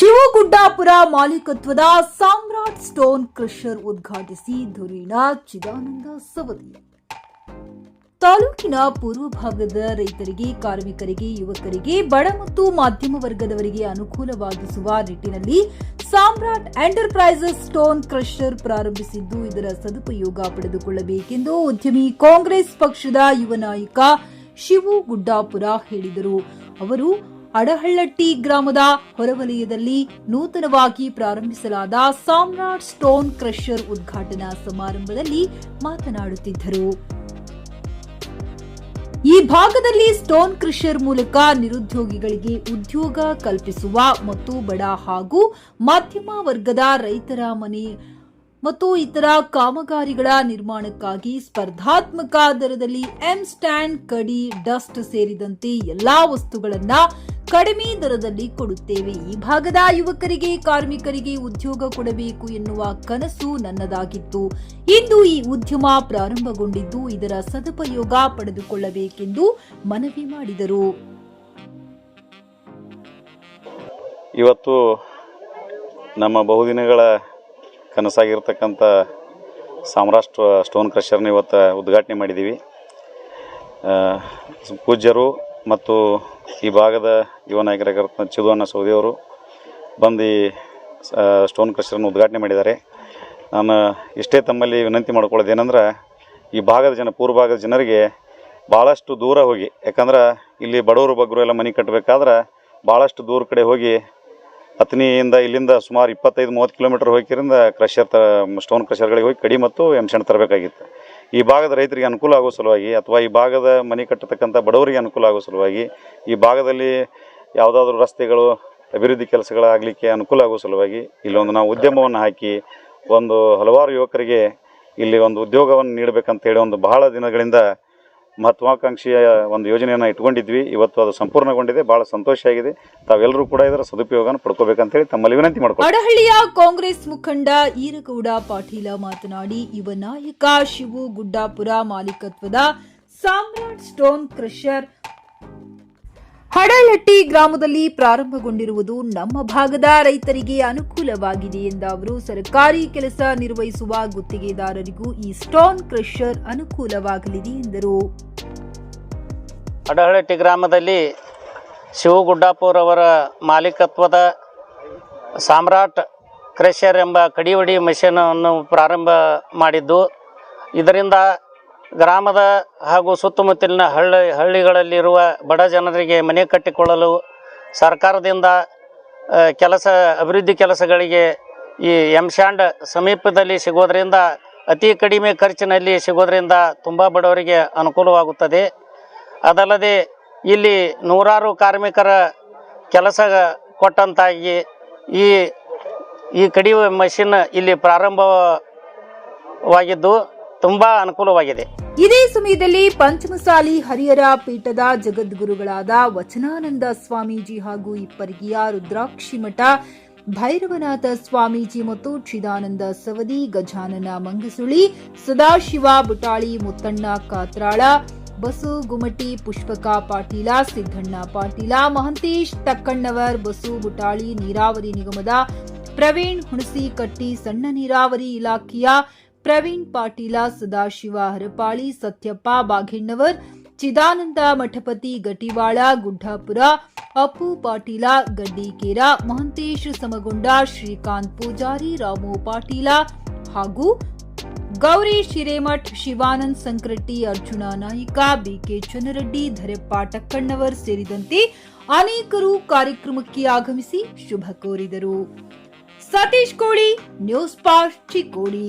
ಶಿವಗುಡ್ಡಾಪುರ ಮಾಲೀಕತ್ವದ ಸಾಮ್ರಾಟ್ stone crusher ಉದ್ಘಾಟಿಸಿ ಧುರೀಣ ಚಿದಾನಂದ ಸವದಿ. ತಾಲೂಕಿನ ಪೂರ್ವ ಭಾಗದ ರೈತರಿಗೆ, ಕಾರ್ಮಿಕರಿಗೆ, ಯುವಕರಿಗೆ, ಬಡ ಮತ್ತು ಮಧ್ಯಮ ವರ್ಗದವರಿಗೆ ಅನುಕೂಲವಾಗಿಸುವ ನಿಟ್ಟಿನಲ್ಲಿ ಸಾಮ್ರಾಟ್ ಎಂಟರ್ಪ್ರೈಸಸ್ ಸ್ಟೋನ್ ಕ್ರಷರ್ ಪ್ರಾರಂಭಿಸಿದ್ದು, ಇದರ ಸದುಪಯೋಗ ಪಡೆದುಕೊಳ್ಳಬೇಕೆಂದು ಉದ್ಯಮಿ ಕಾಂಗ್ರೆಸ್ ಪಕ್ಷದ ಯುವ ನಾಯಕ ಶಿವು ಗುಡ್ಡಾಪುರ ಹೇಳಿದರು. ಅವರು ಅಡಹಳ್ಳಟ್ಟಿ ಗ್ರಾಮದ ಹೊರವಲಯದಲ್ಲಿ ನೂತನವಾಗಿ ಪ್ರಾರಂಭಿಸಲಾದ ಸಾಮ್ರಾಟ್ ಸ್ಟೋನ್ ಕ್ರಷರ್ ಉದ್ಘಾಟನಾ ಸಮಾರಂಭದಲ್ಲಿ ಮಾತನಾಡುತ್ತಿದ್ದರು. ಈ ಭಾಗದಲ್ಲಿ ಸ್ಟೋನ್ ಕ್ರಷರ್ ಮೂಲಕ ನಿರುದ್ಯೋಗಿಗಳಿಗೆ ಉದ್ಯೋಗ ಕಲ್ಪಿಸುವ ಮತ್ತು ಬಡ ಹಾಗೂ ಮಧ್ಯಮ ವರ್ಗದ ರೈತರ ಮನೆ ಮತ್ತು ಇತರ ಕಾಮಗಾರಿಗಳ ನಿರ್ಮಾಣಕ್ಕಾಗಿ ಸ್ಪರ್ಧಾತ್ಮಕ ದರದಲ್ಲಿ ಎಂ ಸ್ಟ್ಯಾಂಡ್, ಕಡಿ, ಡಸ್ಟ್ ಸೇರಿದಂತೆ ಎಲ್ಲಾ ವಸ್ತುಗಳನ್ನು ಕಡಿಮೆ ದರದಲ್ಲಿ ಕೊಡುತ್ತೇವೆ. ಈ ಭಾಗದ ಯುವಕರಿಗೆ, ಕಾರ್ಮಿಕರಿಗೆ ಉದ್ಯೋಗ ಕೊಡಬೇಕು ಎನ್ನುವ ಕನಸು ನನ್ನದಾಗಿತ್ತು. ಇಂದು ಈ ಉದ್ಯಮ ಪ್ರಾರಂಭಗೊಂಡಿದ್ದು, ಇದರ ಸದುಪಯೋಗ ಪಡೆದುಕೊಳ್ಳಬೇಕೆಂದು ಮನವಿ ಮಾಡಿದರು. ಇವತ್ತು ನಮ್ಮ ಬಹುದಿನಗಳ ಕನಸಾಗಿರ್ತಕ್ಕಂಥ ಸಾಮ್ರಾಟ್ ಸ್ಟೋನ್ ಕ್ರಷರ್ನ ಇವತ್ತು ಉದ್ಘಾಟನೆ ಮಾಡಿದ್ದೀವಿ. ಪೂಜ್ಯರು ಮತ್ತು ಈ ಭಾಗದ ಯುವ ನಾಯಕರಾಗಿರ್ತಕ್ಕಂಥ ಚಿದಾನಂದ ಸವದಿಯವರು ಬಂದು ಸ್ಟೋನ್ ಕ್ರಷರ್ನ ಉದ್ಘಾಟನೆ ಮಾಡಿದ್ದಾರೆ. ನಾನು ಇಷ್ಟೇ ತಮ್ಮಲ್ಲಿ ವಿನಂತಿ ಮಾಡ್ಕೊಳ್ಳೋದೇನೆಂದ್ರೆ, ಈ ಭಾಗದ ಪೂರ್ವ ಭಾಗದ ಜನರಿಗೆ ಭಾಳಷ್ಟು ದೂರ ಹೋಗಿ, ಯಾಕಂದ್ರೆ ಇಲ್ಲಿ ಬಡವರು ಬಗ್ಗರು ಎಲ್ಲ ಮನೆ ಕಟ್ಟಬೇಕಾದ್ರೆ ಭಾಳಷ್ಟು ದೂರ ಕಡೆ ಹೋಗಿ ಅತನಿಯಿಂದ ಇಲ್ಲಿಂದ ಸುಮಾರು 25-30 ಕಿಲೋಮೀಟರ್ ಹೋಗಿರಿಂದ ಸ್ಟೋನ್ ಕ್ರಷರ್ಗಳಿಗೆ ಹೋಗಿ ಕಡಿ ಮತ್ತು ಎಂಶೆಂಡ್ ತರಬೇಕಾಗಿತ್ತು. ಈ ಭಾಗದ ರೈತರಿಗೆ ಅನುಕೂಲ ಆಗೋ ಸಲುವಾಗಿ, ಅಥವಾ ಈ ಭಾಗದ ಮನೆ ಕಟ್ಟತಕ್ಕಂಥ ಬಡವರಿಗೆ ಅನುಕೂಲ ಆಗೋ ಸಲುವಾಗಿ, ಈ ಭಾಗದಲ್ಲಿ ಯಾವುದಾದ್ರೂ ರಸ್ತೆಗಳು, ಅಭಿವೃದ್ಧಿ ಕೆಲಸಗಳಾಗಲಿಕ್ಕೆ ಅನುಕೂಲ ಆಗೋ ಸಲುವಾಗಿ ಇಲ್ಲೊಂದು ನಾವು ಉದ್ಯಮವನ್ನು ಹಾಕಿ ಹಲವಾರು ಯುವಕರಿಗೆ ಇಲ್ಲಿ ಒಂದು ಉದ್ಯೋಗವನ್ನು ನೀಡಬೇಕಂತ ಹೇಳಿ ಒಂದು ಬಹಳ ದಿನಗಳಿಂದ ಮಹತ್ವಾಕಾಂಕ್ಷೆಯ ಒಂದು ಯೋಜನೆಯನ್ನು ಇಟ್ಕೊಂಡಿದ್ವಿ. ಇವತ್ತು ಅದು ಸಂಪೂರ್ಣಗೊಂಡಿದೆ. ಬಹಳ ಸಂತೋಷ ಆಗಿದೆ. ತಾವೆಲ್ಲರೂ ಕೂಡ ಇದರ ಸದುಪಯೋಗ ಪಡ್ಕೋಬೇಕಂತ ಹೇಳಿ ತಮ್ಮಲ್ಲಿ ವಿನಂತಿ ಮಾಡ್ಕೊಂಡು, ಅಡಹಳ್ಳಿಯ ಕಾಂಗ್ರೆಸ್ ಮುಖಂಡ ಈರಗೌಡ ಪಾಟೀಲ ಮಾತನಾಡಿ, ಯುವ ನಾಯಕ ಶಿವು ಗುಡ್ಡಾಪುರ ಮಾಲೀಕತ್ವದ ಸಾಮ್ರಾಟ್ ಸ್ಟೋನ್ ಕ್ರಷರ್ ಅಡಹಳ್ಳಟ್ಟಿ ಗ್ರಾಮದಲ್ಲಿ ಪ್ರಾರಂಭಗೊಂಡಿರುವುದು ನಮ್ಮ ಭಾಗದ ರೈತರಿಗೆ ಅನುಕೂಲವಾಗಿದೆ ಎಂದ ಅವರು, ಸರ್ಕಾರಿ ಕೆಲಸ ನಿರ್ವಹಿಸುವ ಗುತ್ತಿಗೆದಾರರಿಗೂ ಈ ಸ್ಟೋನ್ ಕ್ರಷರ್ ಅನುಕೂಲವಾಗಲಿದೆ ಎಂದರು. ಅಡಹಳ್ಳಟ್ಟಿ ಗ್ರಾಮದಲ್ಲಿ ಶಿವಗುಡ್ಡಾಪುರ ಅವರ ಮಾಲೀಕತ್ವದ ಸಾಮ್ರಾಟ್ ಕ್ರಷರ್ ಎಂಬ ಕಡಿವಡಿ ಮಷೀನ್ ಅನ್ನು ಪ್ರಾರಂಭ ಮಾಡಿದ್ದು, ಇದರಿಂದ ಗ್ರಾಮದ ಹಾಗೂ ಸುತ್ತಮುತ್ತಲಿನ ಹಳ್ಳಿಗಳಲ್ಲಿರುವ ಬಡ ಜನರಿಗೆ ಮನೆ ಕಟ್ಟಿಕೊಳ್ಳಲು ಸರ್ಕಾರದಿಂದ ಅಭಿವೃದ್ಧಿ ಕೆಲಸಗಳಿಗೆ ಈ ಎಂಶಾಂಡ್ ಸಮೀಪದಲ್ಲಿ ಸಿಗೋದರಿಂದ, ಅತಿ ಕಡಿಮೆ ಖರ್ಚಿನಲ್ಲಿ ಸಿಗೋದರಿಂದ ತುಂಬ ಬಡವರಿಗೆ ಅನುಕೂಲವಾಗುತ್ತದೆ. ಅದಲ್ಲದೆ ಇಲ್ಲಿ ನೂರಾರು ಕಾರ್ಮಿಕರ ಕೆಲಸ ಕೊಟ್ಟಂತಾಗಿ ಈ ಕಡಿ ಮಷೀನ್ ಇಲ್ಲಿ ಪ್ರಾರಂಭವಾಗಿದ್ದು ತುಂಬ ಅನುಕೂಲವಾಗಿದೆ. ಇದೇ ಸಮಯದಲ್ಲಿ ಪಂಚಮಸಾಲಿ ಹರಿಹರ ಪೀಠದ ಜಗದ್ಗುರುಗಳಾದ ವಚನಾನಂದ ಸ್ವಾಮೀಜಿ ಹಾಗೂ ಇಪ್ಪರಿಗಿಯ ರುದ್ರಾಕ್ಷಿ ಮಠ ಭೈರವನಾಥ ಸ್ವಾಮೀಜಿ ಮತ್ತು ಚಿದಾನಂದ ಸವದಿ, ಗಜಾನನ ಮಂಗಸುಳಿ, ಸದಾಶಿವ ಬುಟಾಳಿ, ಮುತ್ತಣ್ಣ ಕಾತ್ರಾಳ, ಬಸು ಗುಮಟಿ, ಪುಷ್ಪಕ ಪಾಟೀಲ, ಸಿದ್ದಣ್ಣ ಪಾಟೀಲ, ಮಹಂತೇಶ್ ತಕ್ಕಣ್ಣವರ್, ಬಸು ಬುಟಾಳಿ, ನೀರಾವರಿ ನಿಗಮದ ಪ್ರವೀಣ್ ಹುಣಸಿಕಟ್ಟಿ, ಸಣ್ಣ ನೀರಾವರಿ ಇಲಾಖೆಯ ಪ್ರವೀಣ್ ಪಾಟೀಲ, ಸದಾಶಿವ ಹರಪಾಳಿ, ಸತ್ಯಪ್ಪ ಬಾಘೆಣ್ಣವರ್, ಚಿದಾನಂದ ಮಠಪತಿ ಗಟಿವಾಳ, ಗುಡ್ಡಾಪುರ, ಅಪ್ಪು ಪಾಟೀಲ, ಗಡ್ಡಿಕೇರ, ಮಹಂತೇಶ್ ಸಮಗೊಂಡ, ಶ್ರೀಕಾಂತ್ ಪೂಜಾರಿ, ರಾಮು ಪಾಟೀಲ ಹಾಗೂ ಗೌರೀಶ್ ಹಿರೇಮಠ್, ಶಿವಾನಂದ್ ಸಂಕ್ರಟ್ಟಿ, ಅರ್ಜುನ ನಾಯಿಕ, ಬಿಕೆ ಚನ್ನರೆಡ್ಡಿ, ಧರೆಪ್ಪ ಟಕ್ಕಣ್ಣವರ್ ಸೇರಿದಂತೆ ಅನೇಕರು ಕಾರ್ಯಕ್ರಮಕ್ಕೆ ಆಗಮಿಸಿ ಶುಭ ಕೋರಿದರು. ಸತೀಶ್ ಕೋಳಿ, ನ್ಯೂಸ್ ಪಾಸ್ಟ್, ಚಿಕ್ಕೋಡಿ.